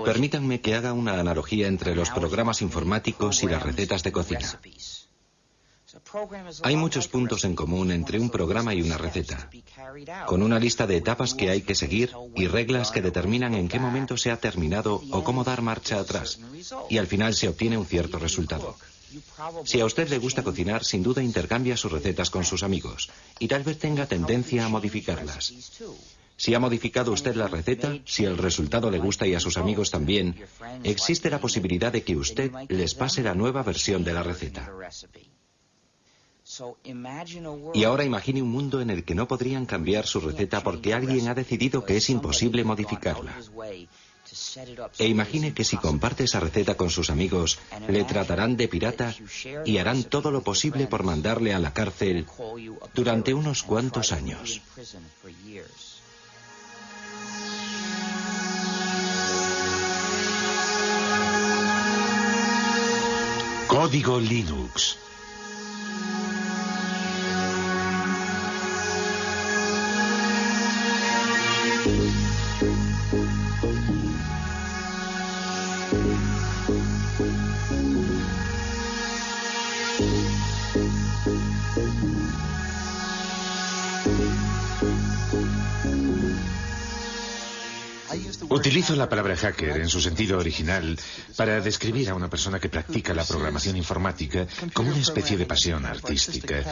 Permítanme que haga una analogía entre los programas informáticos y las recetas de cocina. Hay muchos puntos en común entre un programa y una receta, con una lista de etapas que hay que seguir y reglas que determinan en qué momento se ha terminado o cómo dar marcha atrás, y al final se obtiene un cierto resultado. Si a usted le gusta cocinar, sin duda intercambia sus recetas con sus amigos, y tal vez tenga tendencia a modificarlas. Si ha modificado usted la receta, si el resultado le gusta y a sus amigos también, existe la posibilidad de que usted les pase la nueva versión de la receta. Y ahora imagine un mundo en el que no podrían cambiar su receta porque alguien ha decidido que es imposible modificarla. E imagine que si comparte esa receta con sus amigos, le tratarán de pirata y harán todo lo posible por mandarle a la cárcel durante unos cuantos años. Código Linux. Utilizo la palabra hacker en su sentido original para describir a una persona que practica la programación informática como una especie de pasión artística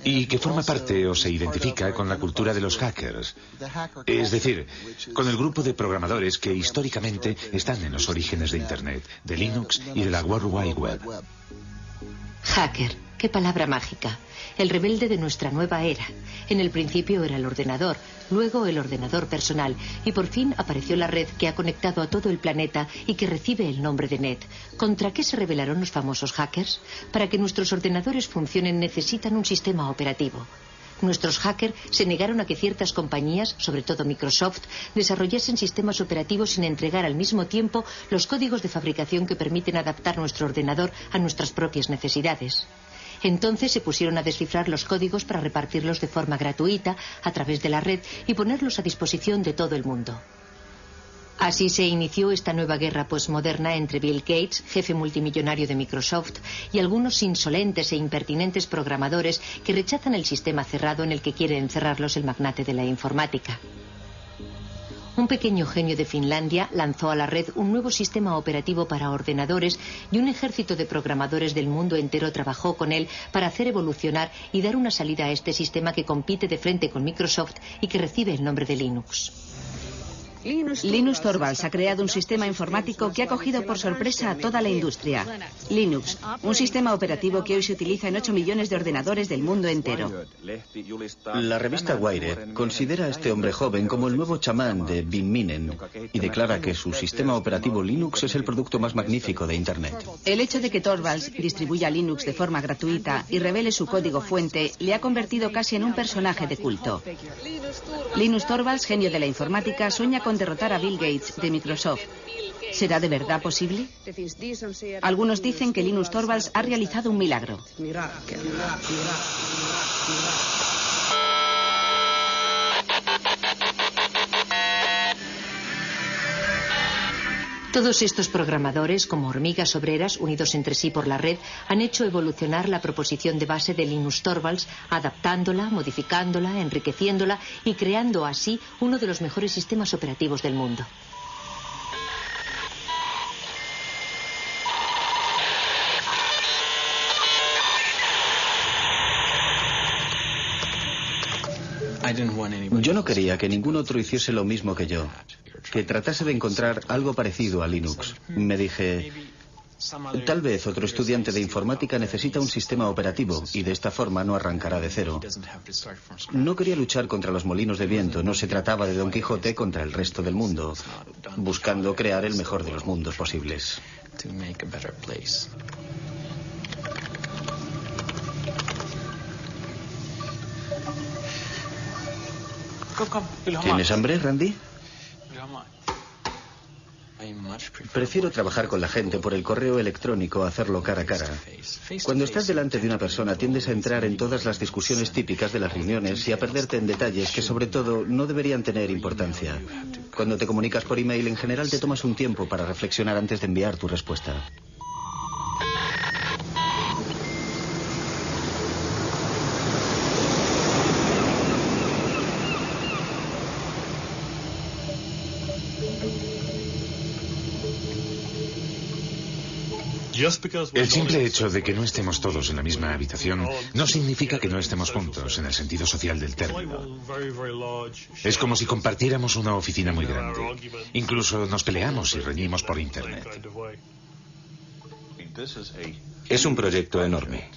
y que forma parte o se identifica con la cultura de los hackers, es decir, con el grupo de programadores que históricamente están en los orígenes de Internet, de Linux y de la World Wide Web. Hacker, qué palabra mágica. El rebelde de nuestra nueva era. En el principio era el ordenador, luego el ordenador personal y por fin apareció la red que ha conectado a todo el planeta y que recibe el nombre de Net. ¿Contra qué se rebelaron los famosos hackers? Para que nuestros ordenadores funcionen necesitan un sistema operativo. Nuestros hackers se negaron a que ciertas compañías, sobre todo Microsoft, desarrollasen sistemas operativos sin entregar al mismo tiempo los códigos de fabricación que permiten adaptar nuestro ordenador a nuestras propias necesidades. Entonces se pusieron a descifrar los códigos para repartirlos de forma gratuita a través de la red y ponerlos a disposición de todo el mundo. Así se inició esta nueva guerra posmoderna entre Bill Gates, jefe multimillonario de Microsoft, y algunos insolentes e impertinentes programadores que rechazan el sistema cerrado en el que quiere encerrarlos el magnate de la informática. Un pequeño genio de Finlandia lanzó a la red un nuevo sistema operativo para ordenadores y un ejército de programadores del mundo entero trabajó con él para hacer evolucionar y dar una salida a este sistema que compite de frente con Microsoft y que recibe el nombre de Linux. Linus Torvalds ha creado un sistema informático que ha cogido por sorpresa a toda la industria. Linux, un sistema operativo que hoy se utiliza en 8 millones de ordenadores del mundo entero. La revista Wired considera a este hombre joven como el nuevo chamán de Bin Minen y declara que su sistema operativo Linux es el producto más magnífico de Internet. El hecho de que Torvalds distribuya Linux de forma gratuita y revele su código fuente le ha convertido casi en un personaje de culto. Linus Torvalds, genio de la informática, sueña con derrotar a Bill Gates de Microsoft. ¿Será de verdad posible? Algunos dicen que Linus Torvalds ha realizado un milagro. Todos estos programadores, como hormigas obreras unidos entre sí por la red, han hecho evolucionar la proposición de base de Linus Torvalds, adaptándola, modificándola, enriqueciéndola y creando así uno de los mejores sistemas operativos del mundo. Yo no quería que ningún otro hiciese lo mismo que yo, que tratase de encontrar algo parecido a Linux. Me dije, tal vez otro estudiante de informática necesita un sistema operativo y de esta forma no arrancará de cero. No quería luchar contra los molinos de viento, no se trataba de Don Quijote contra el resto del mundo, buscando crear el mejor de los mundos posibles. ¿Tienes hambre, Randy? Prefiero trabajar con la gente por el correo electrónico a hacerlo cara a cara. Cuando estás delante de una persona tiendes a entrar en todas las discusiones típicas de las reuniones y a perderte en detalles que sobre todo no deberían tener importancia. Cuando te comunicas por email, en general te tomas un tiempo para reflexionar antes de enviar tu respuesta. El simple hecho de que no estemos todos en la misma habitación no significa que no estemos juntos en el sentido social del término. Es como si compartiéramos una oficina muy grande. Incluso nos peleamos y reñimos por Internet. Es un proyecto enorme.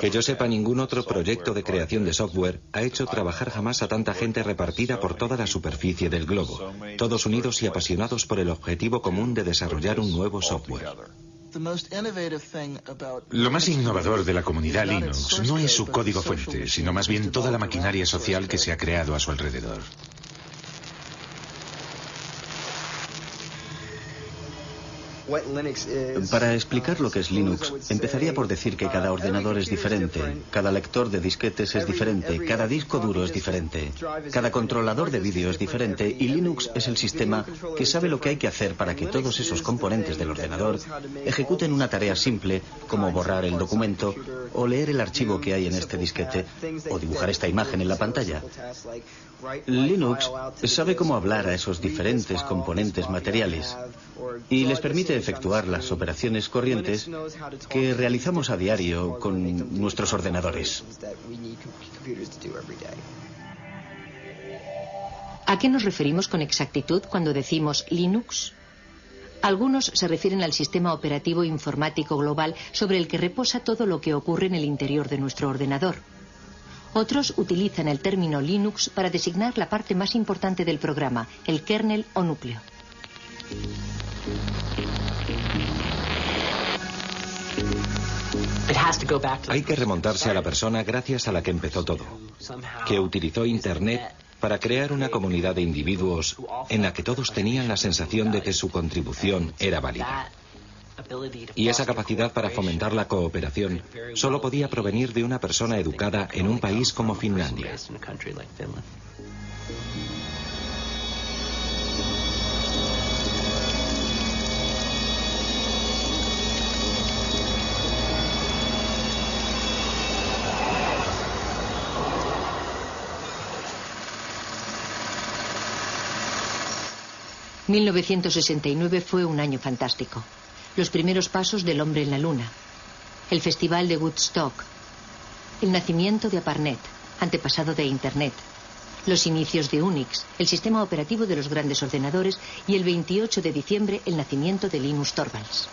Que yo sepa, ningún otro proyecto de creación de software ha hecho trabajar jamás a tanta gente repartida por toda la superficie del globo, todos unidos y apasionados por el objetivo común de desarrollar un nuevo software. Lo más innovador de la comunidad Linux no es su código fuente, sino más bien toda la maquinaria social que se ha creado a su alrededor. Para explicar lo que es Linux, empezaría por decir que cada ordenador es diferente, cada lector de disquetes es diferente, cada disco duro es diferente, cada controlador de vídeo es diferente y Linux es el sistema que sabe lo que hay que hacer para que todos esos componentes del ordenador ejecuten una tarea simple como borrar el documento o leer el archivo que hay en este disquete o dibujar esta imagen en la pantalla. Linux sabe cómo hablar a esos diferentes componentes materiales y les permite efectuar las operaciones corrientes que realizamos a diario con nuestros ordenadores. ¿A qué nos referimos con exactitud cuando decimos Linux? Algunos se refieren al sistema operativo informático global sobre el que reposa todo lo que ocurre en el interior de nuestro ordenador. Otros utilizan el término Linux para designar la parte más importante del programa, el kernel o núcleo. Hay que remontarse a la persona gracias a la que empezó todo, que utilizó Internet para crear una comunidad de individuos en la que todos tenían la sensación de que su contribución era válida. Y esa capacidad para fomentar la cooperación solo podía provenir de una persona educada en un país como Finlandia. ...1969 fue un año fantástico. Los primeros pasos del hombre en la luna, el festival de Woodstock, el nacimiento de ARPANET, antepasado de Internet, los inicios de Unix, el sistema operativo de los grandes ordenadores y el 28 de diciembre el nacimiento de Linus Torvalds.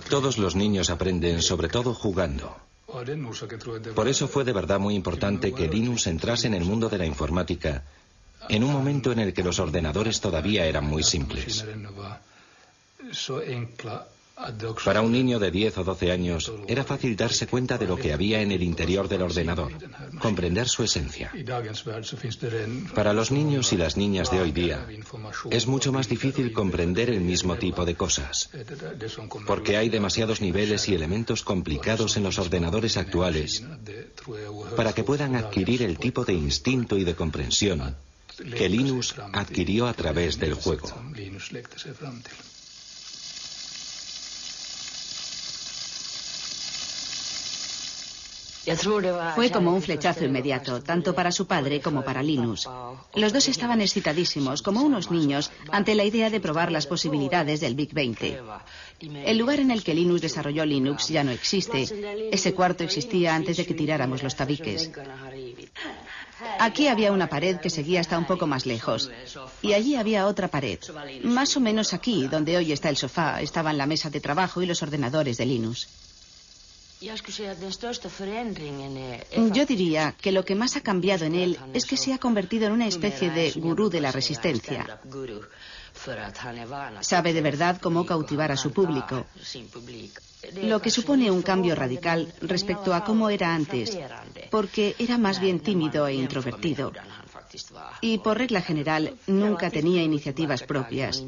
Todos los niños aprenden, sobre todo jugando. Por eso fue de verdad muy importante que Linus entrase en el mundo de la informática en un momento en el que los ordenadores todavía eran muy simples. Para un niño de 10 o 12 años era fácil darse cuenta de lo que había en el interior del ordenador, comprender su esencia. Para los niños y las niñas de hoy día es mucho más difícil comprender el mismo tipo de cosas, porque hay demasiados niveles y elementos complicados en los ordenadores actuales para que puedan adquirir el tipo de instinto y de comprensión que Linus adquirió a través del juego. Fue como un flechazo inmediato, tanto para su padre como para Linus. Los dos estaban excitadísimos, como unos niños, ante la idea de probar las posibilidades del Big 20. El lugar en el que Linus desarrolló Linux ya no existe. Ese cuarto existía antes de que tiráramos los tabiques. Aquí había una pared que seguía hasta un poco más lejos. Y allí había otra pared. Más o menos aquí, donde hoy está el sofá, estaban la mesa de trabajo y los ordenadores de Linus. Yo diría que lo que más ha cambiado en él es que se ha convertido en una especie de gurú de la resistencia. Sabe de verdad cómo cautivar a su público, lo que supone un cambio radical respecto a cómo era antes, porque era más bien tímido e introvertido. Y por regla general nunca tenía iniciativas propias,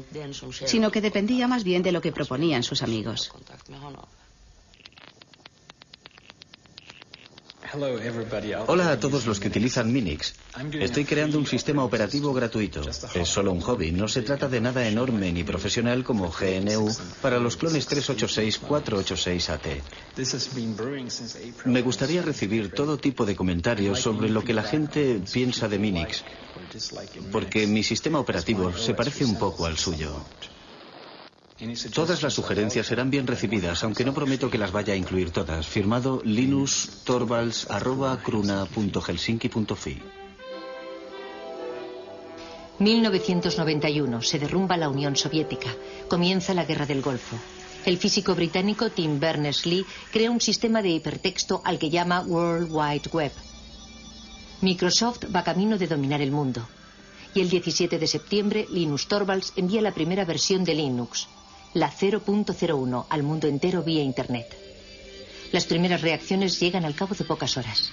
sino que dependía más bien de lo que proponían sus amigos. Hola a todos los que utilizan Minix. Estoy creando un sistema operativo gratuito. Es solo un hobby, no se trata de nada enorme ni profesional como GNU para los clones 386-486-AT. Me gustaría recibir todo tipo de comentarios sobre lo que la gente piensa de Minix, porque mi sistema operativo se parece un poco al suyo. Todas las sugerencias serán bien recibidas, aunque no prometo que las vaya a incluir todas. Firmado linustorvalds@cruna.helsinki.fi. 1991. Se derrumba la Unión Soviética. Comienza la Guerra del Golfo. El físico británico Tim Berners-Lee crea un sistema de hipertexto al que llama World Wide Web. Microsoft va camino de dominar el mundo. Y el 17 de septiembre, Linus Torvalds envía la primera versión de Linux, la 0.01, al mundo entero vía Internet. Las primeras reacciones llegan al cabo de pocas horas.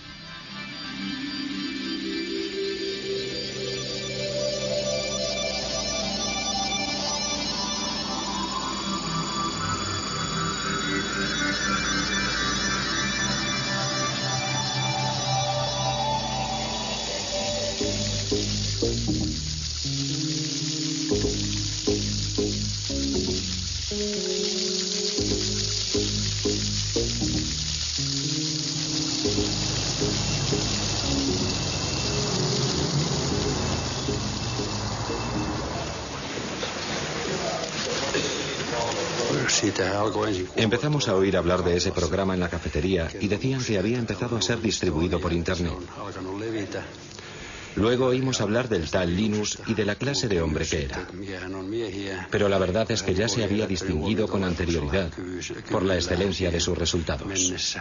Empezamos a oír hablar de ese programa en la cafetería y decían que había empezado a ser distribuido por Internet. Luego oímos hablar del tal Linus y de la clase de hombre que era. Pero la verdad es que ya se había distinguido con anterioridad por la excelencia de sus resultados.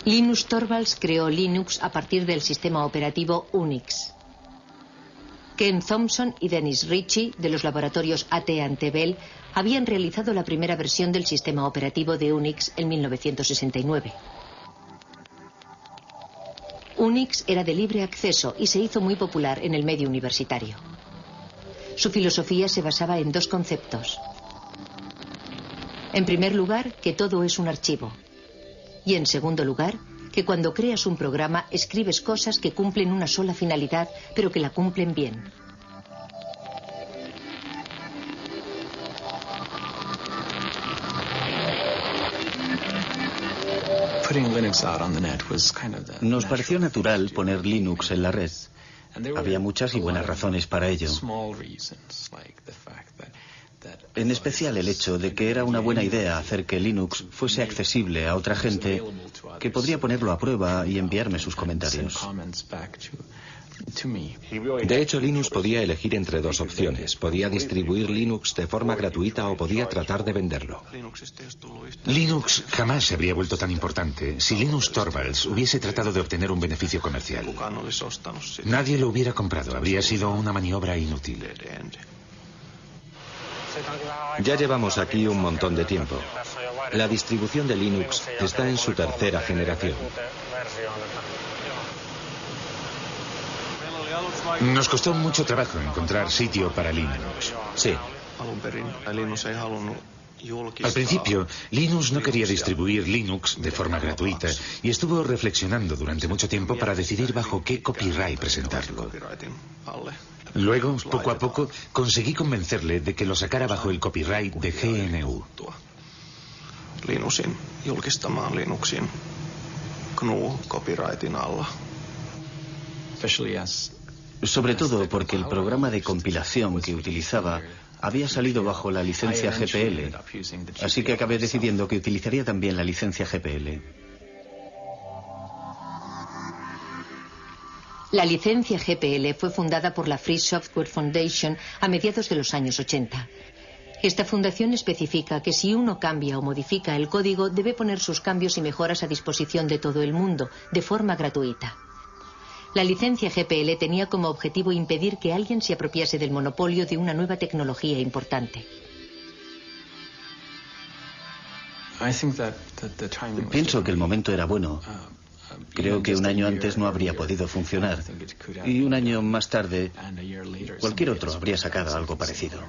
Linus Torvalds creó Linux a partir del sistema operativo Unix. Ken Thompson y Dennis Ritchie, de los laboratorios AT&T Bell, habían realizado la primera versión del sistema operativo de Unix en 1969. Unix era de libre acceso y se hizo muy popular en el medio universitario. Su filosofía se basaba en dos conceptos. En primer lugar, que todo es un archivo. Y en segundo lugar, que cuando creas un programa escribes cosas que cumplen una sola finalidad, pero que la cumplen bien. Nos pareció natural poner Linux en la red. Había muchas y buenas razones para ello. En especial el hecho de que era una buena idea hacer que Linux fuese accesible a otra gente que podría ponerlo a prueba y enviarme sus comentarios. De hecho, Linus podía elegir entre dos opciones. Podía distribuir Linux de forma gratuita o podía tratar de venderlo. Linux jamás se habría vuelto tan importante si Linus Torvalds hubiese tratado de obtener un beneficio comercial. Nadie lo hubiera comprado. Habría sido una maniobra inútil. Ya llevamos aquí un montón de tiempo. La distribución de Linux está en su tercera generación. Nos costó mucho trabajo encontrar sitio para Linux. Sí. Al principio, Linus no quería distribuir Linux de forma gratuita y estuvo reflexionando durante mucho tiempo para decidir bajo qué copyright presentarlo. Luego, poco a poco, conseguí convencerle de que lo sacara bajo el copyright de GNU. Linuxin julkistamaan Linuxin GNU-copyrightin alla. Sobre todo porque el programa de compilación que utilizaba había salido bajo la licencia GPL, así que acabé decidiendo que utilizaría también la licencia GPL. La licencia GPL fue fundada por la Free Software Foundation a mediados de los años 80. Esta fundación especifica que si uno cambia o modifica el código, debe poner sus cambios y mejoras a disposición de todo el mundo, de forma gratuita. La licencia GPL tenía como objetivo impedir que alguien se apropiase del monopolio de una nueva tecnología importante. Pienso que el momento era bueno, Creo que un año antes no habría podido funcionar. Y un año más tarde, cualquier otro habría sacado algo parecido.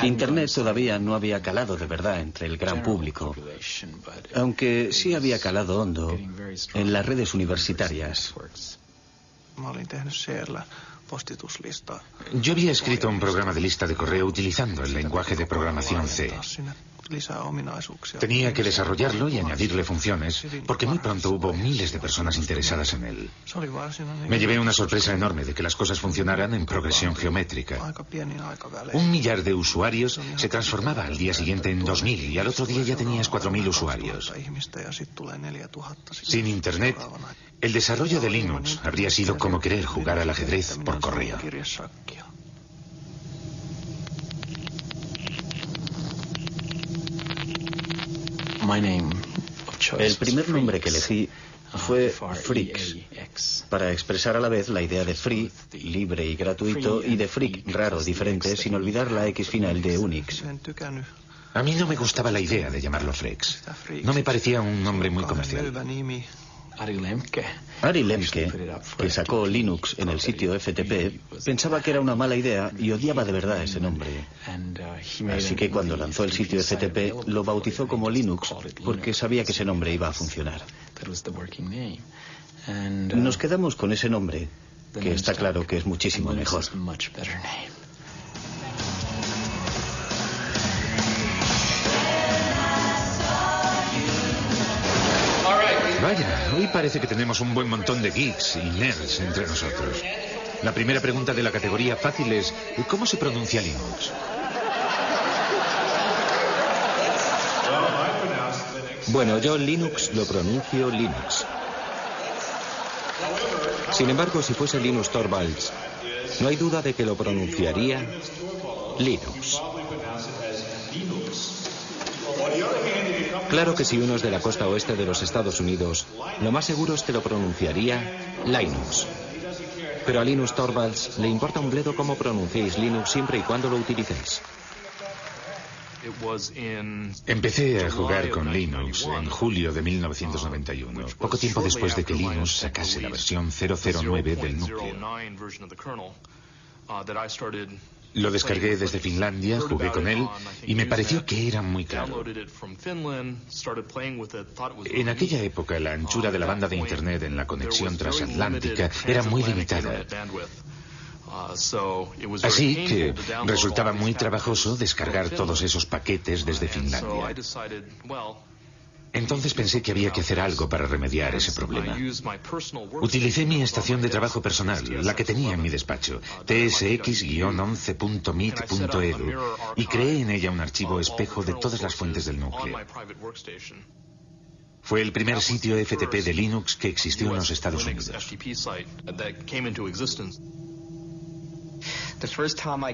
Internet todavía no había calado de verdad entre el gran público, aunque sí había calado hondo en las redes universitarias. Yo había escrito un programa de lista de correo utilizando el lenguaje de programación C. Tenía que desarrollarlo y añadirle funciones, porque muy pronto hubo miles de personas interesadas en él. Me llevé una sorpresa enorme de que las cosas funcionaran en progresión geométrica. 1 millar de usuarios se transformaba al día siguiente en 2000 y al otro día ya tenías 4000 usuarios. Sin Internet, el desarrollo de Linux habría sido como querer jugar al ajedrez por correo. El primer nombre que elegí fue Freaks, para expresar a la vez la idea de free, libre y gratuito, y de freak, raro, diferente, sin olvidar la X final de Unix. A mí no me gustaba la idea de llamarlo Freaks. No me parecía un nombre muy comercial. Ari Lemke, que sacó Linux en el sitio FTP, pensaba que era una mala idea y odiaba de verdad ese nombre. Así que cuando lanzó el sitio FTP lo bautizó como Linux porque sabía que ese nombre iba a funcionar. Nos quedamos con ese nombre, que está claro que es muchísimo mejor. Vaya, hoy parece que tenemos un buen montón de geeks y nerds entre nosotros. La primera pregunta de la categoría fácil es, ¿cómo se pronuncia Linux? Bueno, yo Linux lo pronuncio Linux. Sin embargo, si fuese Linus Torvalds, no hay duda de que lo pronunciaría Linux. Claro que si uno es de la costa oeste de los Estados Unidos, lo más seguro es que lo pronunciaría Linux. Pero a Linus Torvalds le importa un bledo cómo pronunciéis Linux siempre y cuando lo utilicéis. Empecé a jugar con Linux en julio de 1991, poco tiempo después de que Linux sacase la versión 009 del núcleo. Lo descargué desde Finlandia, jugué con él y me pareció que era muy caro. En aquella época la anchura de la banda de Internet en la conexión transatlántica era muy limitada. Así que resultaba muy trabajoso descargar todos esos paquetes desde Finlandia. Entonces pensé que había que hacer algo para remediar ese problema. Utilicé mi estación de trabajo personal, la que tenía en mi despacho, tsx-11.meet.edu, y creé en ella un archivo espejo de todas las fuentes del núcleo. Fue el primer sitio FTP de Linux que existió en los Estados Unidos.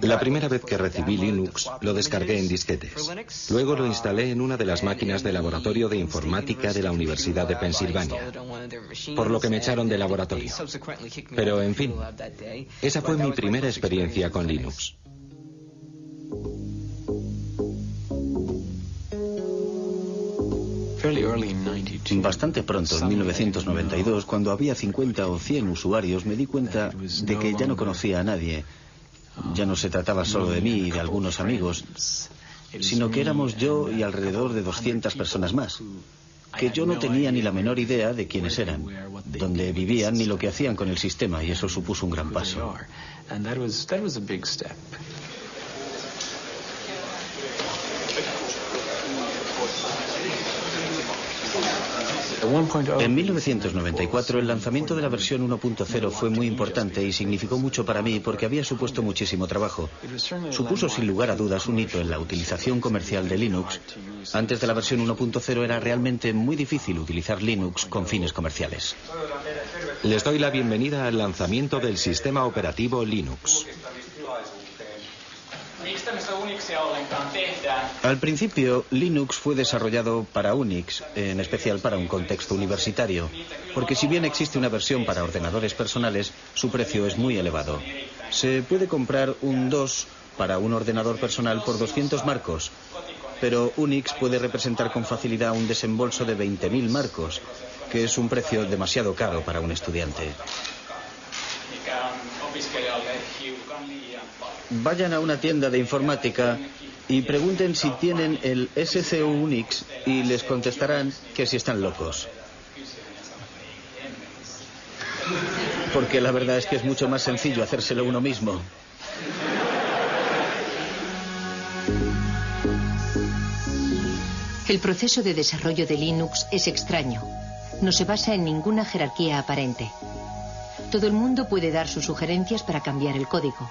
La primera vez que recibí Linux lo descargué en disquetes. Luego lo instalé en una de las máquinas de laboratorio de informática de la Universidad de Pensilvania, por lo que me echaron del laboratorio. Pero, en fin, esa fue mi primera experiencia con Linux. Bastante pronto, en 1992, cuando había 50 o 100 usuarios, me di cuenta de que ya no conocía a nadie. Ya no se trataba solo de mí y de algunos amigos, sino que éramos yo y alrededor de 200 personas más, que yo no tenía ni la menor idea de quiénes eran, dónde vivían ni lo que hacían con el sistema, y eso supuso un gran paso. En 1994 el lanzamiento de la versión 1.0 fue muy importante y significó mucho para mí porque había supuesto muchísimo trabajo. Supuso sin lugar a dudas un hito en la utilización comercial de Linux. Antes de la versión 1.0 era realmente muy difícil utilizar Linux con fines comerciales. Les doy la bienvenida al lanzamiento del sistema operativo Linux. Al principio, Linux fue desarrollado para Unix, en especial para un contexto universitario, porque si bien existe una versión para ordenadores personales, su precio es muy elevado. Se puede comprar un DOS para un ordenador personal por 200 marcos, pero Unix puede representar con facilidad un desembolso de 20.000 marcos, que es un precio demasiado caro para un estudiante. Vayan a una tienda de informática y pregunten si tienen el SCU Unix y les contestarán que si están locos. Porque la verdad es que es mucho más sencillo hacérselo uno mismo. El proceso de desarrollo de Linux es extraño. No se basa en ninguna jerarquía aparente. Todo el mundo puede dar sus sugerencias para cambiar el código.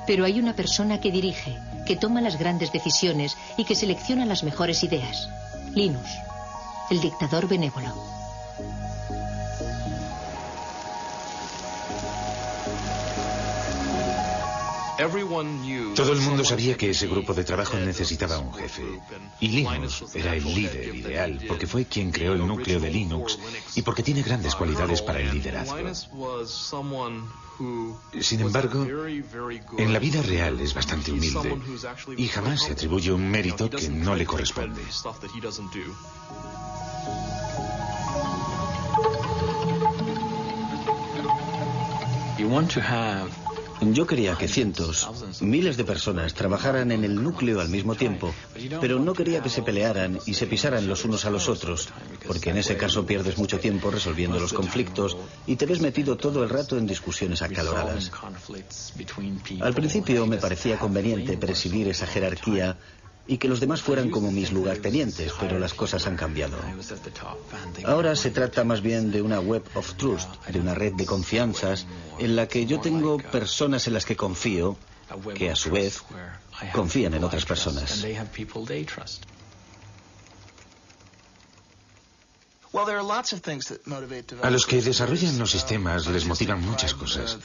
Pero hay una persona que dirige, que toma las grandes decisiones y que selecciona las mejores ideas. Linus, el dictador benévolo. Todo el mundo sabía que ese grupo de trabajo necesitaba un jefe. Y Linus era el líder ideal, porque fue quien creó el núcleo de Linux y porque tiene grandes cualidades para el liderazgo. Sin embargo, en la vida real es bastante humilde y jamás se atribuye un mérito que no le corresponde. Yo quería que cientos, miles de personas trabajaran en el núcleo al mismo tiempo, pero no quería que se pelearan y se pisaran los unos a los otros, porque en ese caso pierdes mucho tiempo resolviendo los conflictos y te ves metido todo el rato en discusiones acaloradas. Al principio me parecía conveniente presidir esa jerarquía y que los demás fueran como mis lugartenientes, pero las cosas han cambiado. Ahora se trata más bien de una web of trust, de una red de confianzas en la que yo tengo personas en las que confío, que a su vez confían en otras personas. A los que desarrollan los sistemas les motivan muchas cosas,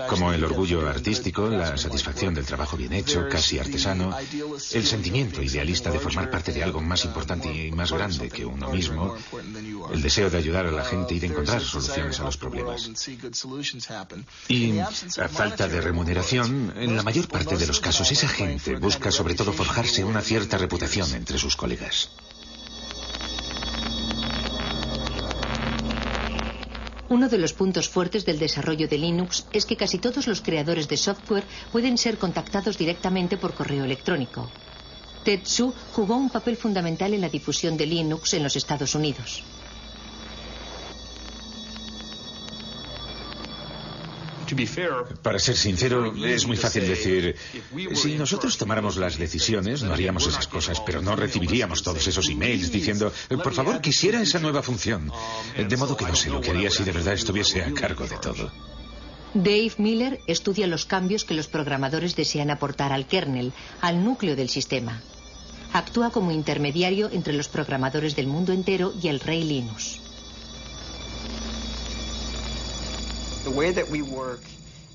como el orgullo artístico, la satisfacción del trabajo bien hecho, casi artesano, el sentimiento idealista de formar parte de algo más importante y más grande que uno mismo, el deseo de ayudar a la gente y de encontrar soluciones a los problemas. Y, a falta de remuneración, en la mayor parte de los casos esa gente busca sobre todo forjarse una cierta reputación entre sus colegas. Uno de los puntos fuertes del desarrollo de Linux es que casi todos los creadores de software pueden ser contactados directamente por correo electrónico. Tetsu jugó un papel fundamental en la difusión de Linux en los Estados Unidos. Para ser sincero, es muy fácil decir, si nosotros tomáramos las decisiones, no haríamos esas cosas, pero no recibiríamos todos esos emails diciendo, por favor, quisiera esa nueva función. De modo que no sé lo que haría si de verdad estuviese a cargo de todo. Dave Miller estudia los cambios que los programadores desean aportar al kernel, al núcleo del sistema. Actúa como intermediario entre los programadores del mundo entero y el rey Linus.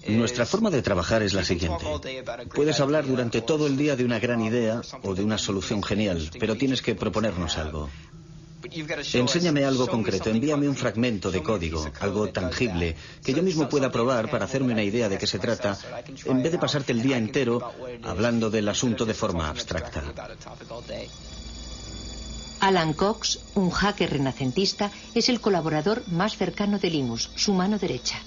Nuestra forma de trabajar es la siguiente. Puedes hablar durante todo el día de una gran idea o de una solución genial, pero tienes que proponernos algo. Enséñame algo concreto, envíame un fragmento de código, algo tangible, que yo mismo pueda probar para hacerme una idea de qué se trata, en vez de pasarte el día entero hablando del asunto de forma abstracta. Alan Cox, un hacker renacentista, es el colaborador más cercano de Linus, su mano derecha.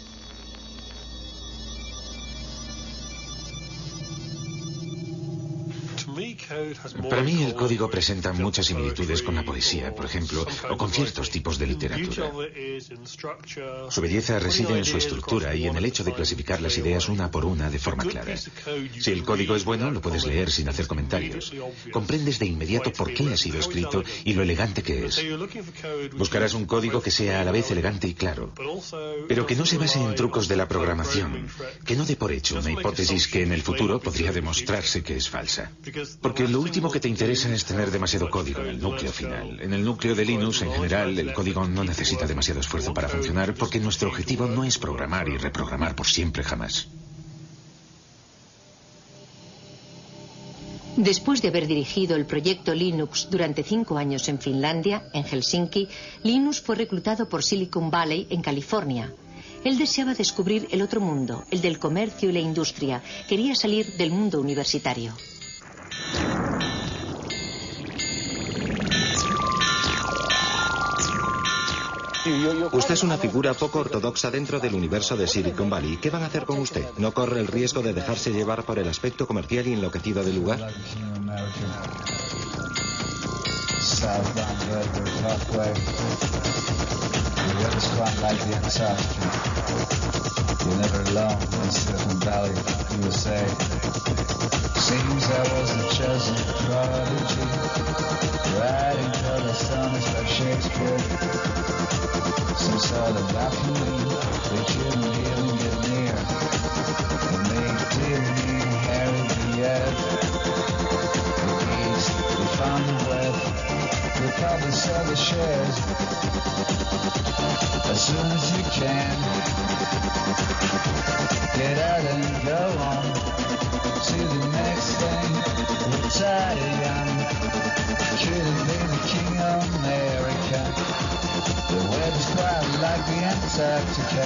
Para mí el código presenta muchas similitudes con la poesía, por ejemplo, o con ciertos tipos de literatura. Su belleza reside en su estructura y en el hecho de clasificar las ideas una por una de forma clara. Si el código es bueno, lo puedes leer sin hacer comentarios. Comprendes de inmediato por qué ha sido escrito y lo elegante que es. Buscarás un código que sea a la vez elegante y claro, pero que no se base en trucos de la programación, que no dé por hecho una hipótesis que en el futuro podría demostrarse que es falsa. Porque lo último que te interesa es tener demasiado código en el núcleo final. En el núcleo de Linux, en general, el código no necesita demasiado esfuerzo para funcionar porque nuestro objetivo no es programar y reprogramar por siempre jamás. Después de haber dirigido el proyecto Linux durante 5 años en Finlandia, en Helsinki, Linus fue reclutado por Silicon Valley, en California. Él deseaba descubrir el otro mundo, el del comercio y la industria. Quería salir del mundo universitario. Usted es una figura poco ortodoxa dentro del universo de Silicon Valley. ¿Qué van a hacer con usted? ¿No corre el riesgo de dejarse llevar por el aspecto comercial y enloquecido del lugar? Seems I was the chosen prodigy, riding till the sun is like Shakespeare. Some sort of balcony, they couldn't even get near. And they didn't even Harry Diaz. The geese, they found the web, they probably sell the shares. As soon as you can, get out and go on. To the next thing, retire young. Could have been the king of America. The weather's quite like the Antarctica.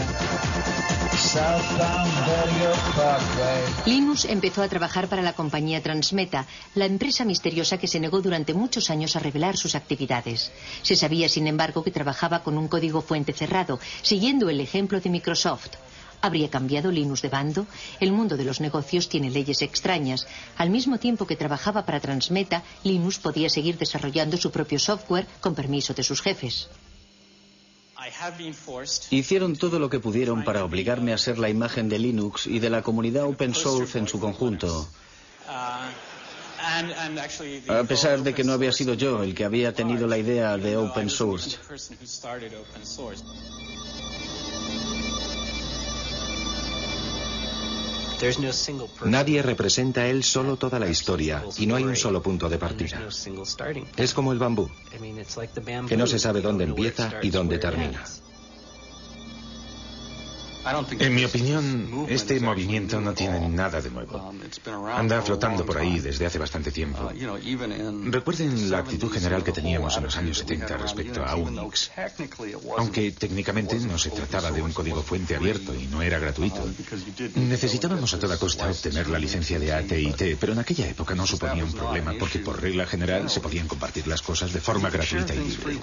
Southbound Bellevue Parkway. Linus empezó a trabajar para la compañía Transmeta, la empresa misteriosa que se negó durante muchos años a revelar sus actividades. Se sabía, sin embargo, que trabajaba con un código fuente cerrado, siguiendo el ejemplo de Microsoft. ¿Habría cambiado Linus de bando? El mundo de los negocios tiene leyes extrañas. Al mismo tiempo que trabajaba para Transmeta, Linus podía seguir desarrollando su propio software con permiso de sus jefes. Hicieron todo lo que pudieron para obligarme a ser la imagen de Linux y de la comunidad open source en su conjunto. A pesar de que no había sido yo el que había tenido la idea de open source. Nadie representa él solo toda la historia y no hay un solo punto de partida. Es como el bambú, que no se sabe dónde empieza y dónde termina. En mi opinión, este movimiento no tiene nada de nuevo. Anda flotando por ahí desde hace bastante tiempo. Recuerden la actitud general que teníamos en los años 70 respecto a Unix. Aunque técnicamente no se trataba de un código fuente abierto y no era gratuito. Necesitábamos a toda costa obtener la licencia de AT&T, pero en aquella época no suponía un problema porque por regla general se podían compartir las cosas de forma gratuita y libre.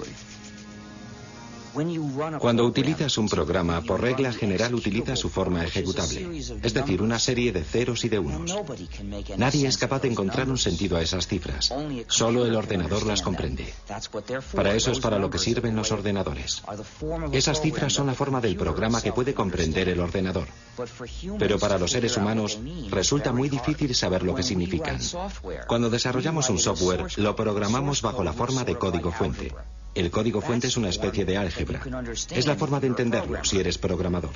Cuando utilizas un programa, por regla general utiliza su forma ejecutable, es decir, una serie de ceros y de unos. Nadie es capaz de encontrar un sentido a esas cifras, solo el ordenador las comprende. Para eso es para lo que sirven los ordenadores. Esas cifras son la forma del programa que puede comprender el ordenador. Pero para los seres humanos resulta muy difícil saber lo que significan. Cuando desarrollamos un software, lo programamos bajo la forma de código fuente. El código fuente es una especie de álgebra. Es la forma de entenderlo si eres programador.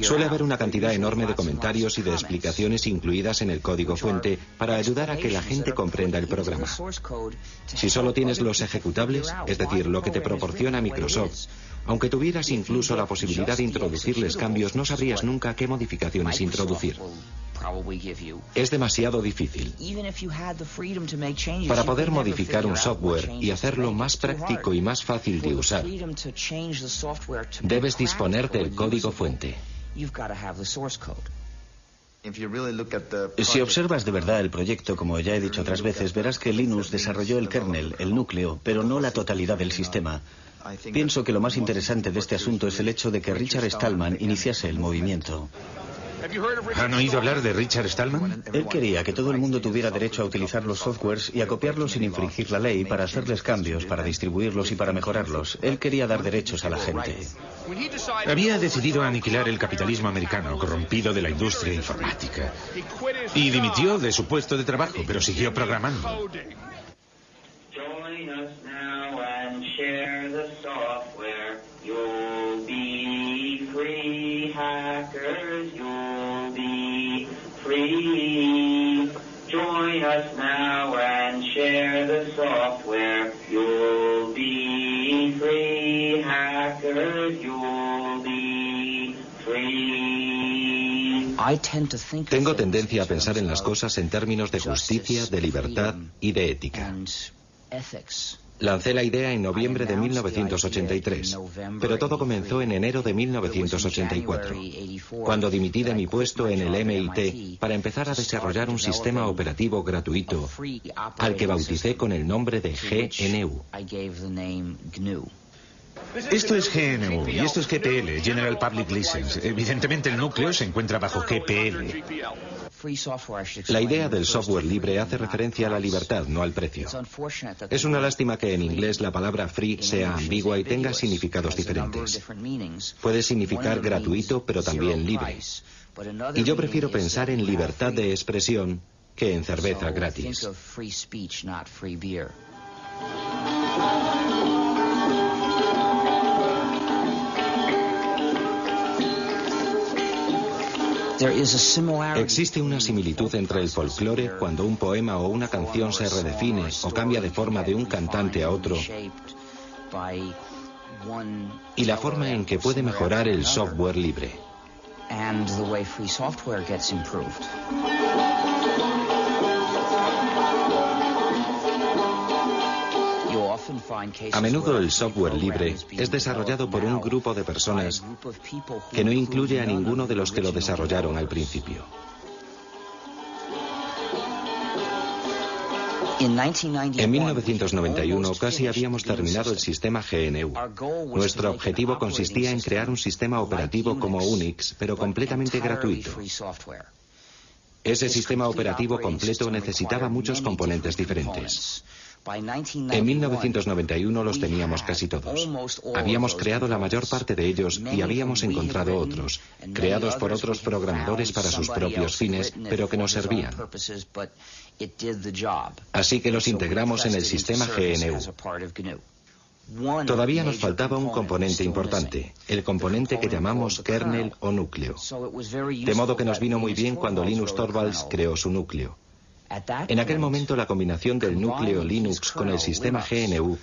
Suele haber una cantidad enorme de comentarios y de explicaciones incluidas en el código fuente para ayudar a que la gente comprenda el programa. Si solo tienes los ejecutables, es decir, lo que te proporciona Microsoft, aunque tuvieras incluso la posibilidad de introducirles cambios, no sabrías nunca qué modificaciones introducir. Es demasiado difícil. Para poder modificar un software y hacerlo más práctico y más fácil de usar, debes disponer del código fuente. Si observas de verdad el proyecto, como ya he dicho otras veces, verás que Linus desarrolló el kernel, el núcleo, pero no la totalidad del sistema. Pienso que lo más interesante de este asunto es el hecho de que Richard Stallman iniciase el movimiento. ¿Han oído hablar de Richard Stallman? Él quería que todo el mundo tuviera derecho a utilizar los softwares y a copiarlos sin infringir la ley, para hacerles cambios, para distribuirlos y para mejorarlos. Él quería dar derechos a la gente. Había decidido aniquilar el capitalismo americano corrompido de la industria informática. Y dimitió de su puesto de trabajo, pero siguió programando. Hackers, you'll be free. Join us now and share the software. You'll be free. Hackers, you'll be free. Tengo tendencia a pensar en las cosas en términos de justicia, de libertad y de ética. Lancé la idea en noviembre de 1983, pero todo comenzó en enero de 1984, cuando dimití de mi puesto en el MIT para empezar a desarrollar un sistema operativo gratuito, al que bauticé con el nombre de GNU. Esto es GNU y esto es GPL, General Public License. Evidentemente el núcleo se encuentra bajo GPL. La idea del software libre hace referencia a la libertad, no al precio. Es una lástima que en inglés la palabra free sea ambigua y tenga significados diferentes. Puede significar gratuito, pero también libre. Y yo prefiero pensar en libertad de expresión que en cerveza gratis. Existe una similitud entre el folclore cuando un poema o una canción se redefine o cambia de forma de un cantante a otro y la forma en que puede mejorar el software libre. A menudo el software libre es desarrollado por un grupo de personas que no incluye a ninguno de los que lo desarrollaron al principio. En 1991 casi habíamos terminado el sistema GNU. Nuestro objetivo consistía en crear un sistema operativo como Unix, pero completamente gratuito. Ese sistema operativo completo necesitaba muchos componentes diferentes. En 1991 los teníamos casi todos. Habíamos creado la mayor parte de ellos y habíamos encontrado otros, creados por otros programadores para sus propios fines, pero que nos servían. Así que los integramos en el sistema GNU. Todavía nos faltaba un componente importante, el componente que llamamos kernel o núcleo. De modo que nos vino muy bien cuando Linus Torvalds creó su núcleo. En aquel momento la combinación del núcleo Linux con el sistema GNU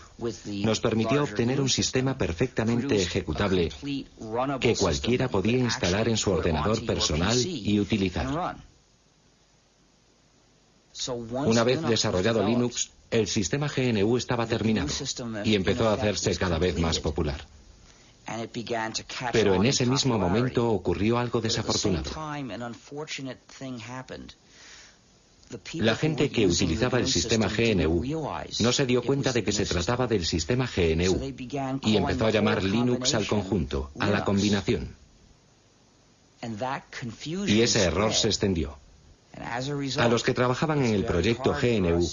nos permitió obtener un sistema perfectamente ejecutable que cualquiera podía instalar en su ordenador personal y utilizar. Una vez desarrollado Linux, el sistema GNU estaba terminado y empezó a hacerse cada vez más popular. Pero en ese mismo momento ocurrió algo desafortunado. La gente que utilizaba el sistema GNU no se dio cuenta de que se trataba del sistema GNU y empezó a llamar Linux al conjunto, a la combinación. Y ese error se extendió. A los que trabajaban en el proyecto GNU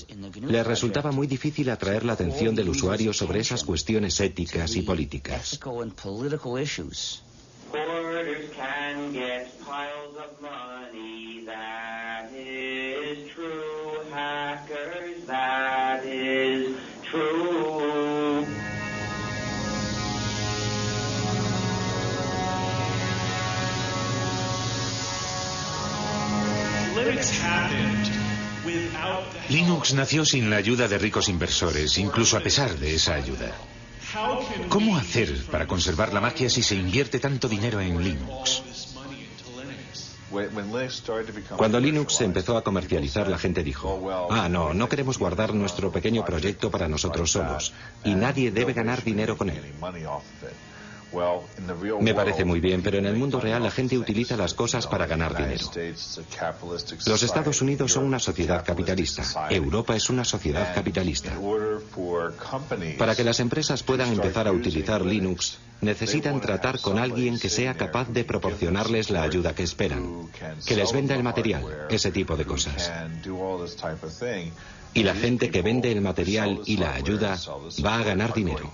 les resultaba muy difícil atraer la atención del usuario sobre esas cuestiones éticas y políticas. Linux nació sin la ayuda de ricos inversores, incluso a pesar de esa ayuda. ¿Cómo hacer para conservar la magia si se invierte tanto dinero en Linux? Cuando Linux empezó a comercializar, la gente dijo, no queremos guardar nuestro pequeño proyecto para nosotros solos, y nadie debe ganar dinero con él. Me parece muy bien, pero en el mundo real la gente utiliza las cosas para ganar dinero. Los Estados Unidos son una sociedad capitalista. Europa es una sociedad capitalista. Para que las empresas puedan empezar a utilizar Linux, necesitan tratar con alguien que sea capaz de proporcionarles la ayuda que esperan, que les venda el material, ese tipo de cosas. Y la gente que vende el material y la ayuda va a ganar dinero.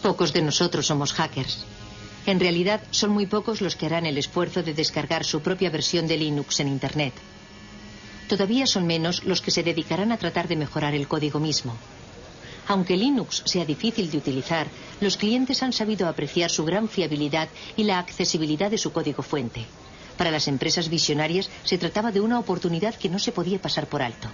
Pocos de nosotros somos hackers. En realidad, son muy pocos los que harán el esfuerzo de descargar su propia versión de Linux en Internet. Todavía son menos los que se dedicarán a tratar de mejorar el código mismo. Aunque Linux sea difícil de utilizar, los clientes han sabido apreciar su gran fiabilidad y la accesibilidad de su código fuente. Para las empresas visionarias se trataba de una oportunidad que no se podía pasar por alto.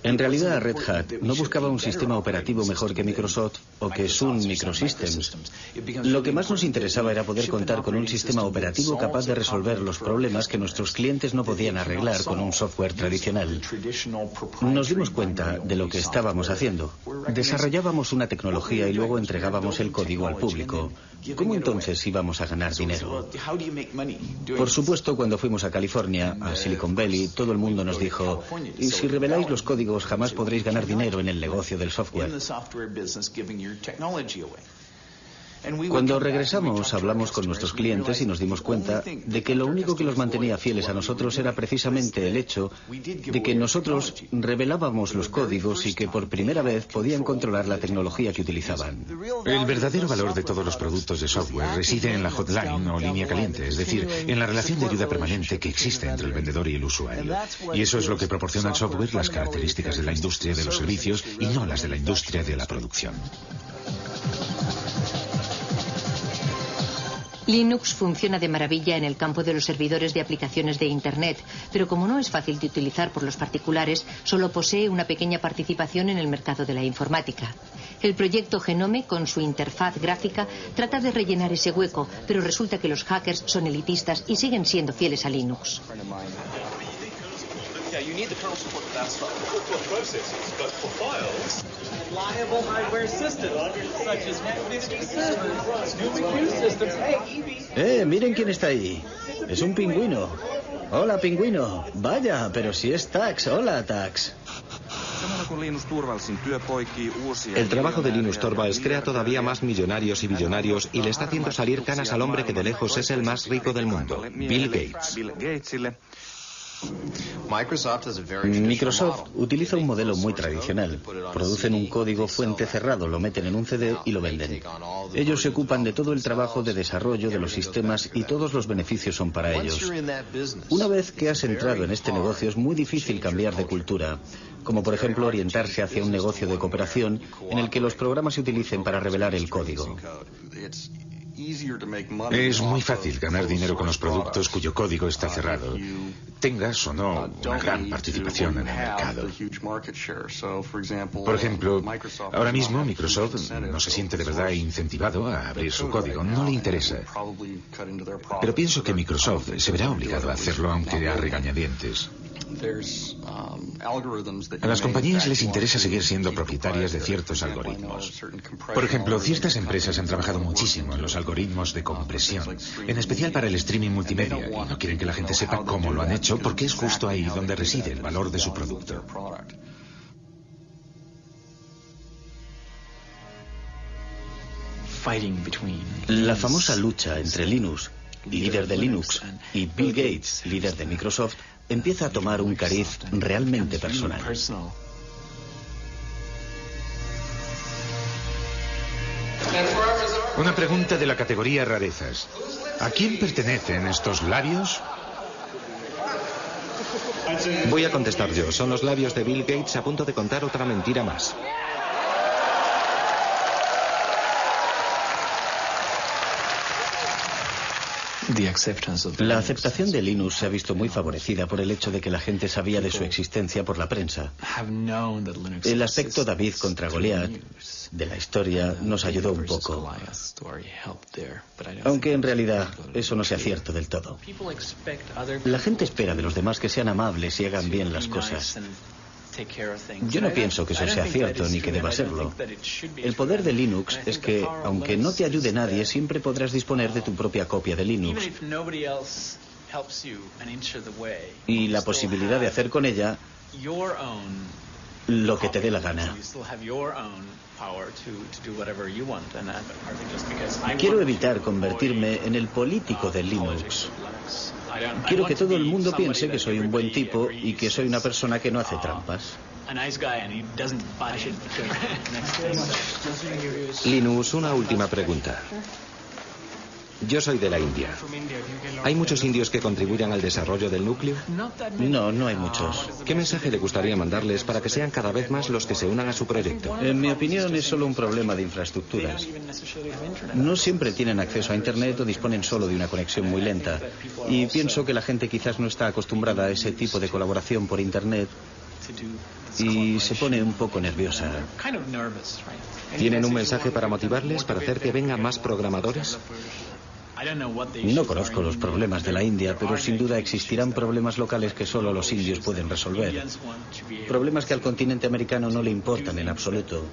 En realidad, Red Hat no buscaba un sistema operativo mejor que Microsoft o que Sun Microsystems. Lo que más nos interesaba era poder contar con un sistema operativo capaz de resolver los problemas que nuestros clientes no podían arreglar con un software tradicional. Nos dimos cuenta de lo que estábamos haciendo. Desarrollábamos una tecnología y luego entregábamos el código al público. ¿Cómo entonces íbamos a ganar dinero? Por supuesto, cuando fuimos a California, a Silicon Valley, todo el mundo nos dijo: y si reveláis los códigos, jamás podréis ganar dinero en el negocio del software. Cuando regresamos, hablamos con nuestros clientes y nos dimos cuenta de que lo único que los mantenía fieles a nosotros era precisamente el hecho de que nosotros revelábamos los códigos y que por primera vez podían controlar la tecnología que utilizaban. El verdadero valor de todos los productos de software reside en la hotline o línea caliente, es decir, en la relación de ayuda permanente que existe entre el vendedor y el usuario. Y eso es lo que proporciona al software las características de la industria de los servicios y no las de la industria de la producción. Linux funciona de maravilla en el campo de los servidores de aplicaciones de Internet, pero como no es fácil de utilizar por los particulares, solo posee una pequeña participación en el mercado de la informática. El proyecto Genome, con su interfaz gráfica, trata de rellenar ese hueco, pero resulta que los hackers son elitistas y siguen siendo fieles a Linux. Miren quién está ahí. Es un pingüino. Hola, pingüino. Vaya, pero si es Tax. Hola, Tax. El trabajo de Linus Torvalds crea todavía más millonarios y billonarios y le está haciendo salir canas al hombre que de lejos es el más rico del mundo, Bill Gates. Microsoft utiliza un modelo muy tradicional. Producen un código fuente cerrado, lo meten en un CD y lo venden. Ellos se ocupan de todo el trabajo de desarrollo de los sistemas y todos los beneficios son para ellos. Una vez que has entrado en este negocio es muy difícil cambiar de cultura, como por ejemplo orientarse hacia un negocio de cooperación en el que los programas se utilicen para revelar el código. Es muy fácil ganar dinero con los productos cuyo código está cerrado, tengas o no una gran participación en el mercado. Por ejemplo, ahora mismo Microsoft no se siente de verdad incentivado a abrir su código, no le interesa. Pero pienso que Microsoft se verá obligado a hacerlo aunque a regañadientes. A las compañías les interesa seguir siendo propietarias de ciertos algoritmos. Por ejemplo, ciertas empresas han trabajado muchísimo en los algoritmos de compresión, en especial para el streaming multimedia, y no quieren que la gente sepa cómo lo han hecho porque es justo ahí donde reside el valor de su producto. La famosa lucha entre Linus, líder de Linux, y Bill Gates, líder de Microsoft, empieza a tomar un cariz realmente personal. Una pregunta de la categoría rarezas. ¿A quién pertenecen estos labios? Voy a contestar yo. Son los labios de Bill Gates a punto de contar otra mentira más. La aceptación de Linux se ha visto muy favorecida por el hecho de que la gente sabía de su existencia por la prensa. El aspecto David contra Goliat de la historia nos ayudó un poco, aunque en realidad eso no sea cierto del todo. La gente espera de los demás que sean amables y hagan bien las cosas. Yo no pienso que eso sea cierto ni que deba serlo. El poder de Linux es que, aunque no te ayude nadie, siempre podrás disponer de tu propia copia de Linux. Y la posibilidad de hacer con ella lo que te dé la gana. Quiero evitar convertirme en el político de Linux. Quiero que todo el mundo piense que soy un buen tipo y que soy una persona que no hace trampas. Linus, una última pregunta. Yo soy de la India. ¿Hay muchos indios que contribuyan al desarrollo del núcleo? No, no hay muchos. ¿Qué mensaje le gustaría mandarles para que sean cada vez más los que se unan a su proyecto? En mi opinión es solo un problema de infraestructuras. No siempre tienen acceso a Internet o disponen solo de una conexión muy lenta. Y pienso que la gente quizás no está acostumbrada a ese tipo de colaboración por Internet y se pone un poco nerviosa. ¿Tienen un mensaje para motivarles, para hacer que vengan más programadores? No conozco los problemas de la India, pero sin duda existirán problemas locales que solo los indios pueden resolver. Problemas que al continente americano no le importan en absoluto.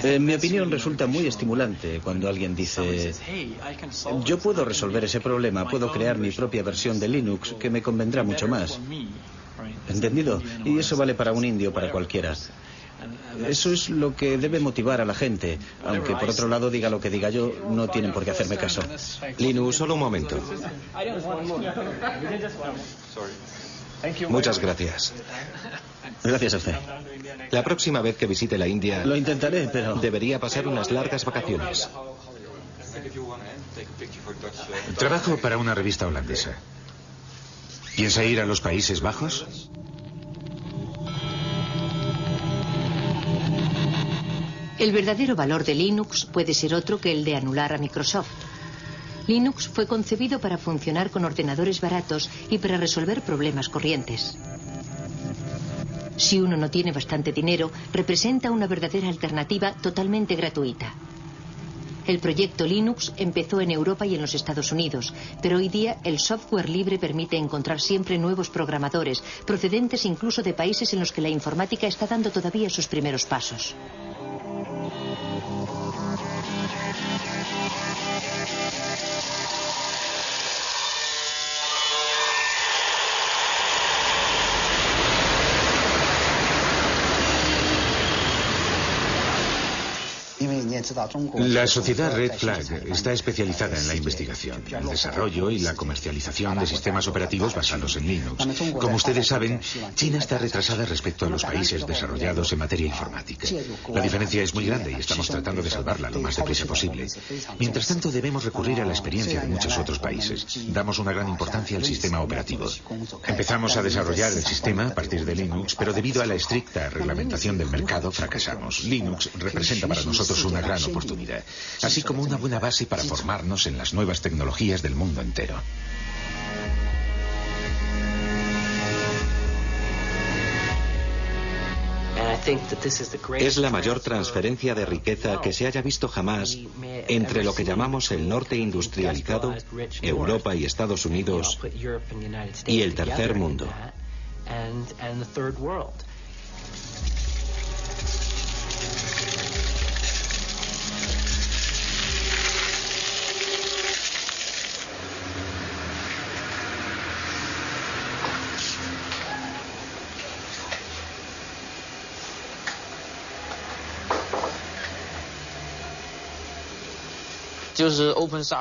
En mi opinión resulta muy estimulante cuando alguien dice: yo puedo resolver ese problema, puedo crear mi propia versión de Linux que me convendrá mucho más. ¿Entendido? Y eso vale para un indio, para cualquiera. Eso es lo que debe motivar a la gente, aunque por otro lado diga lo que diga yo, no tienen por qué hacerme caso. Linus, solo un momento. Muchas gracias. Gracias a usted. La próxima vez que visite la India... Lo intentaré, pero... debería pasar unas largas vacaciones. Trabajo para una revista holandesa. ¿Piensa ir a los Países Bajos? El verdadero valor de Linux puede ser otro que el de anular a Microsoft. Linux fue concebido para funcionar con ordenadores baratos y para resolver problemas corrientes. Si uno no tiene bastante dinero, representa una verdadera alternativa totalmente gratuita. El proyecto Linux empezó en Europa y en los Estados Unidos, pero hoy día el software libre permite encontrar siempre nuevos programadores, procedentes incluso de países en los que la informática está dando todavía sus primeros pasos. La sociedad Red Flag está especializada en la investigación, el desarrollo y la comercialización de sistemas operativos basados en Linux. Como ustedes saben, China está retrasada respecto a los países desarrollados en materia informática. La diferencia es muy grande y estamos tratando de salvarla lo más deprisa posible. Mientras tanto, debemos recurrir a la experiencia de muchos otros países. Damos una gran importancia al sistema operativo. Empezamos a desarrollar el sistema a partir de Linux, pero debido a la estricta reglamentación del mercado, fracasamos. Linux representa para nosotros una gran oportunidad, así como una buena base para formarnos en las nuevas tecnologías del mundo entero. Es la mayor transferencia de riqueza que se haya visto jamás entre lo que llamamos el norte industrializado, Europa y Estados Unidos, y el tercer mundo.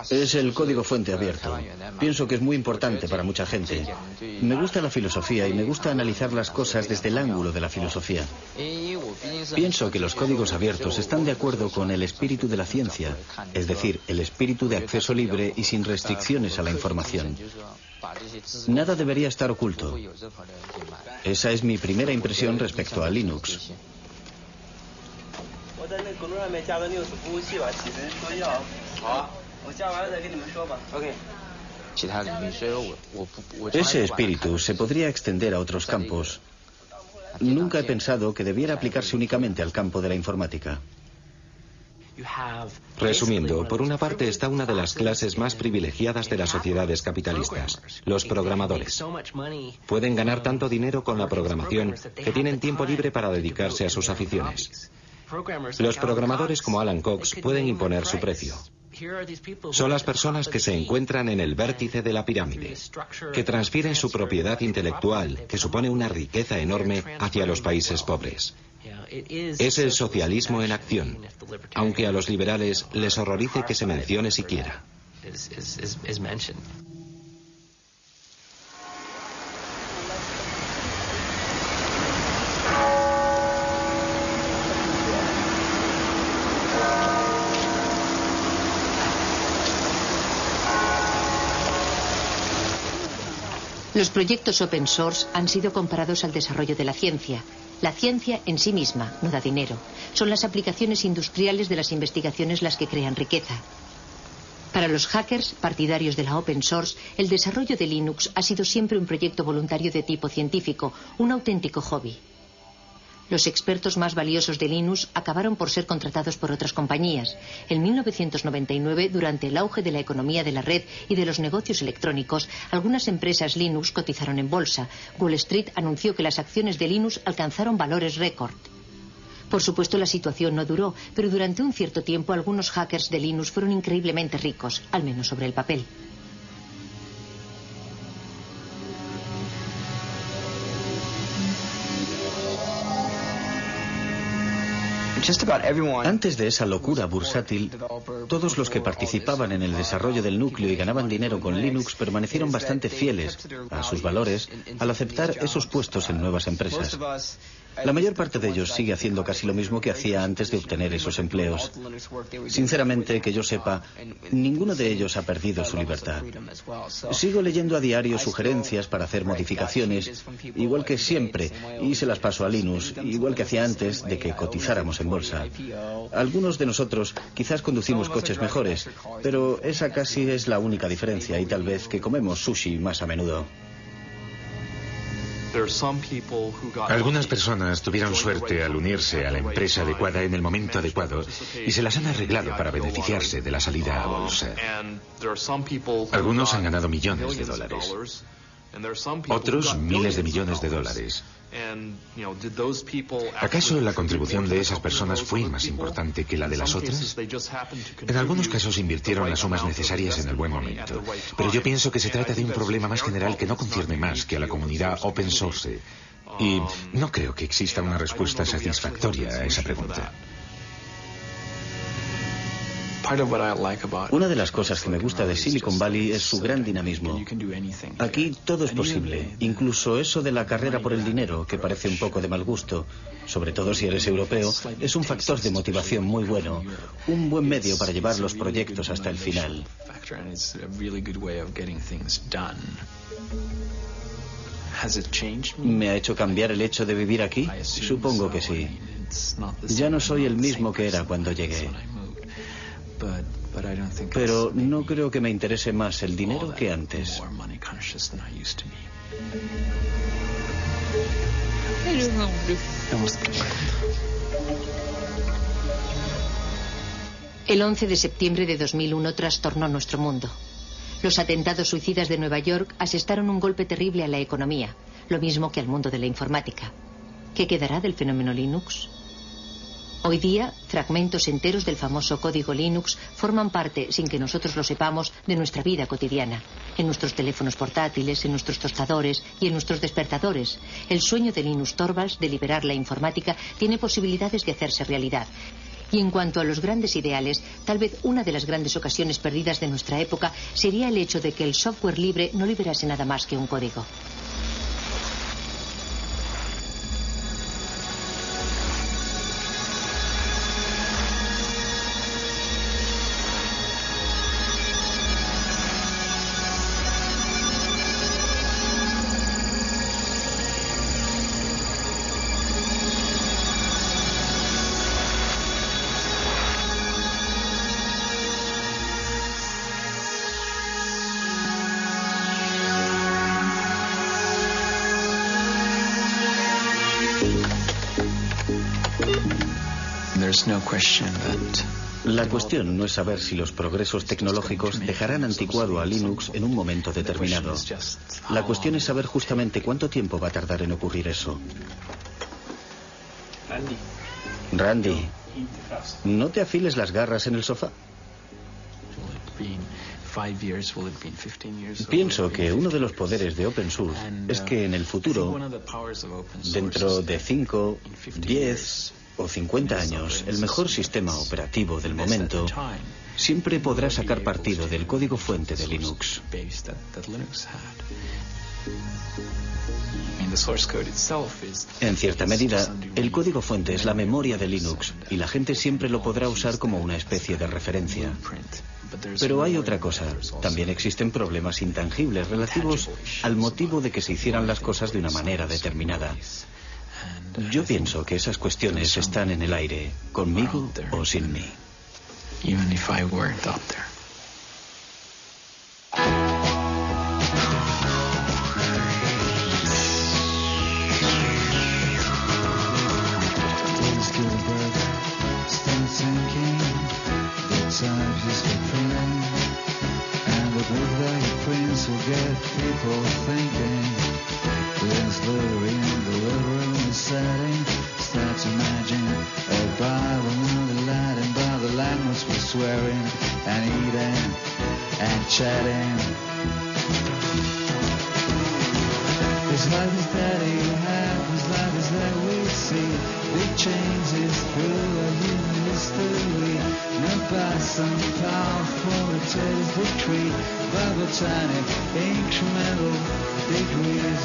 Es el código fuente abierto. Pienso que es muy importante para mucha gente. Me gusta la filosofía y me gusta analizar las cosas desde el ángulo de la filosofía. Pienso que los códigos abiertos están de acuerdo con el espíritu de la ciencia, es decir, el espíritu de acceso libre y sin restricciones a la información. Nada debería estar oculto. Esa es mi primera impresión respecto a Linux. Ese espíritu se podría extender a otros campos. Nunca he pensado que debiera aplicarse únicamente al campo de la informática. Resumiendo, por una parte está una de las clases más privilegiadas de las sociedades capitalistas, los programadores. Pueden ganar tanto dinero con la programación que tienen tiempo libre para dedicarse a sus aficiones. Los programadores como Alan Cox pueden imponer su precio. Son las personas que se encuentran en el vértice de la pirámide, que transfieren su propiedad intelectual, que supone una riqueza enorme, hacia los países pobres. Es el socialismo en acción, aunque a los liberales les horrorice que se mencione siquiera. Los proyectos open source han sido comparados al desarrollo de la ciencia. La ciencia en sí misma no da dinero. Son las aplicaciones industriales de las investigaciones las que crean riqueza. Para los hackers, partidarios de la open source, el desarrollo de Linux ha sido siempre un proyecto voluntario de tipo científico, un auténtico hobby. Los expertos más valiosos de Linux acabaron por ser contratados por otras compañías. En 1999, durante el auge de la economía de la red y de los negocios electrónicos, algunas empresas Linux cotizaron en bolsa. Wall Street anunció que las acciones de Linux alcanzaron valores récord. Por supuesto, la situación no duró, pero durante un cierto tiempo algunos hackers de Linux fueron increíblemente ricos, al menos sobre el papel. Antes de esa locura bursátil, todos los que participaban en el desarrollo del núcleo y ganaban dinero con Linux permanecieron bastante fieles a sus valores al aceptar esos puestos en nuevas empresas. La mayor parte de ellos sigue haciendo casi lo mismo que hacía antes de obtener esos empleos. Sinceramente, que yo sepa, ninguno de ellos ha perdido su libertad. Sigo leyendo a diario sugerencias para hacer modificaciones, igual que siempre, y se las paso a Linux, igual que hacía antes de que cotizáramos en bolsa. Algunos de nosotros quizás conducimos coches mejores, pero esa casi es la única diferencia, y tal vez que comemos sushi más a menudo. Algunas personas tuvieron suerte al unirse a la empresa adecuada en el momento adecuado y se las han arreglado para beneficiarse de la salida a bolsa. Algunos han ganado millones de dólares, otros miles de millones de dólares. ¿Acaso la contribución de esas personas fue más importante que la de las otras? En algunos casos invirtieron las sumas necesarias en el buen momento, pero yo pienso que se trata de un problema más general que no concierne más que a la comunidad open source, y no creo que exista una respuesta satisfactoria a esa pregunta. Una de las cosas que me gusta de Silicon Valley es su gran dinamismo. Aquí todo es posible, incluso eso de la carrera por el dinero, que parece un poco de mal gusto, sobre todo si eres europeo, es un factor de motivación muy bueno, un buen medio para llevar los proyectos hasta el final. ¿Me ha hecho cambiar el hecho de vivir aquí? Supongo que sí. Ya no soy el mismo que era cuando llegué. Pero no creo que me interese más el dinero que antes. El 11 de septiembre de 2001 trastornó nuestro mundo. Los atentados suicidas de Nueva York asestaron un golpe terrible a la economía, lo mismo que al mundo de la informática. ¿Qué quedará del fenómeno Linux? Hoy día, fragmentos enteros del famoso código Linux forman parte, sin que nosotros lo sepamos, de nuestra vida cotidiana. En nuestros teléfonos portátiles, en nuestros tostadores y en nuestros despertadores. El sueño de Linus Torvalds de liberar la informática tiene posibilidades de hacerse realidad. Y en cuanto a los grandes ideales, tal vez una de las grandes ocasiones perdidas de nuestra época sería el hecho de que el software libre no liberase nada más que un código. La cuestión no es saber si los progresos tecnológicos dejarán anticuado a Linux en un momento determinado. La cuestión es saber justamente cuánto tiempo va a tardar en ocurrir eso. Randy, ¿no te afiles las garras en el sofá? Pienso que uno de los poderes de open source es que en el futuro, dentro de 5, 10 o 50 años, el mejor sistema operativo del momento siempre podrá sacar partido del código fuente de Linux. En cierta medida, el código fuente es la memoria de Linux y la gente siempre lo podrá usar como una especie de referencia. Pero hay otra cosa. También existen problemas intangibles relativos al motivo de que se hicieran las cosas de una manera determinada. Yo pienso que esas cuestiones están en el aire, conmigo o sin mí. get people thinking. There's literary in the living room setting. Start to imagine a Bible, another Latin, by the language we're swearing and eating and chatting. His life is that he had, his life is that we see. Big changes through a human history. Not by some powerful authoritative victory, by botanic incremental degrees.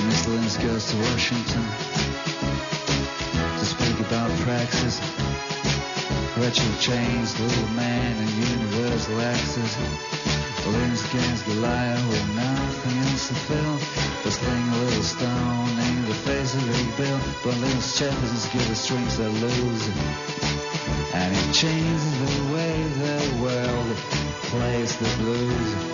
Miss Lins goes to Washington to speak about praxis. Rachel Chains, little man and universal access. Leans against Goliath with nothing else to fill. But sling a little stone in the face of Big Bill. But little Jefferson's give the strings that lose. And it changes the way the world plays the blues.